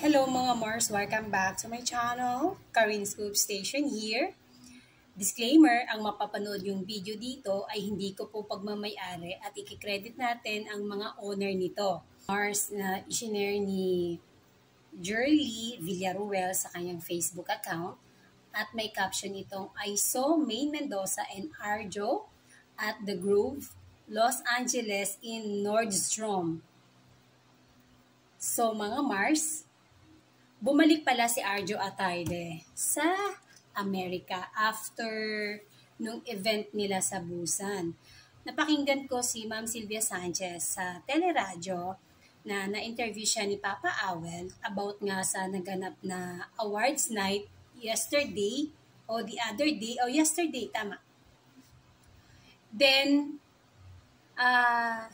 Hello mga Mars, welcome back to my channel, Karin Scoop Station here. Disclaimer, ang mapapanood yung video dito ay hindi ko po pagmamayari at ikikredit natin ang mga owner nito. Mars na isinare ni Jerly Villaruel sa kanyang Facebook account at may caption itong I saw Maine Mendoza and Arjo at The Grove, Los Angeles in Nordstrom. So mga Mars, bumalik pala si Arjo Atayde sa Amerika after nung event nila sa Busan. Napakinggan ko si Ma'am Sylvia Sanchez sa teleradyo na na-interview siya ni Papa Awel about nga sa naganap na awards night yesterday o the other day, o yesterday, tama. Then,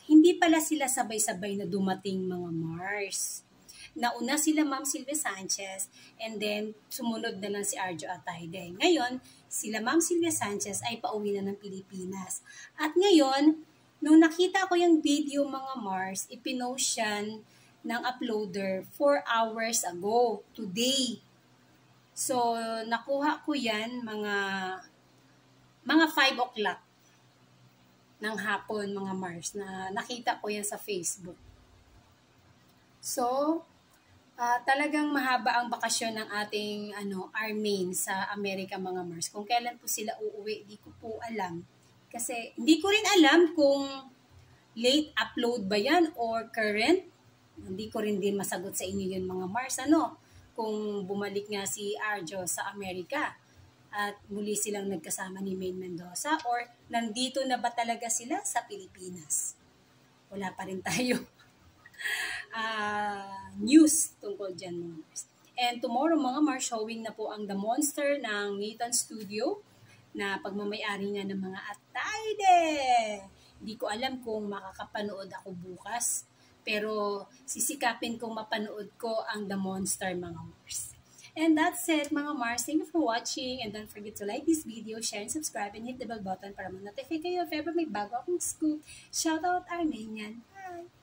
hindi pala sila sabay-sabay na dumating mga Mars. Nauna sila Ma'am Sylvia Sanchez and then sumunod na lang si Arjo Atayde. Ngayon, sila Ma'am Sylvia Sanchez ay pauwi na ng Pilipinas. At ngayon, nung nakita ko yung video mga Mars, ipinost yan ng uploader 4 hours ago, today. So, nakuha ko yan mga 5 o'clock ng hapon mga Mars na nakita ko yan sa Facebook. So, talagang mahaba ang bakasyon ng ating Armain sa Amerika mga Mars. Kung kailan po sila uuwi, di ko po alam. Kasi hindi ko rin alam kung late upload ba yan or current. Hindi ko rin din masagot sa inyo yun mga Mars. Kung bumalik nga si Arjo sa Amerika at muli silang nagkasama ni Maine Mendoza or nandito na ba talaga sila sa Pilipinas? Wala pa rin tayo news tungkol dyan mga Mars. And tomorrow mga Mars, showing na po ang The Monster ng Nathan Studio na pagmamayari nga ng mga Atayde. Hindi ko alam kung makakapanood ako bukas, pero sisikapin kong mapanood ko ang The Monster mga Mars. And that's it mga Mars. Thank you for watching and don't forget to like this video, share and subscribe and hit the bell button para ma-notify kayo if ever may bago akong scoop. Shoutout Armenian. Bye!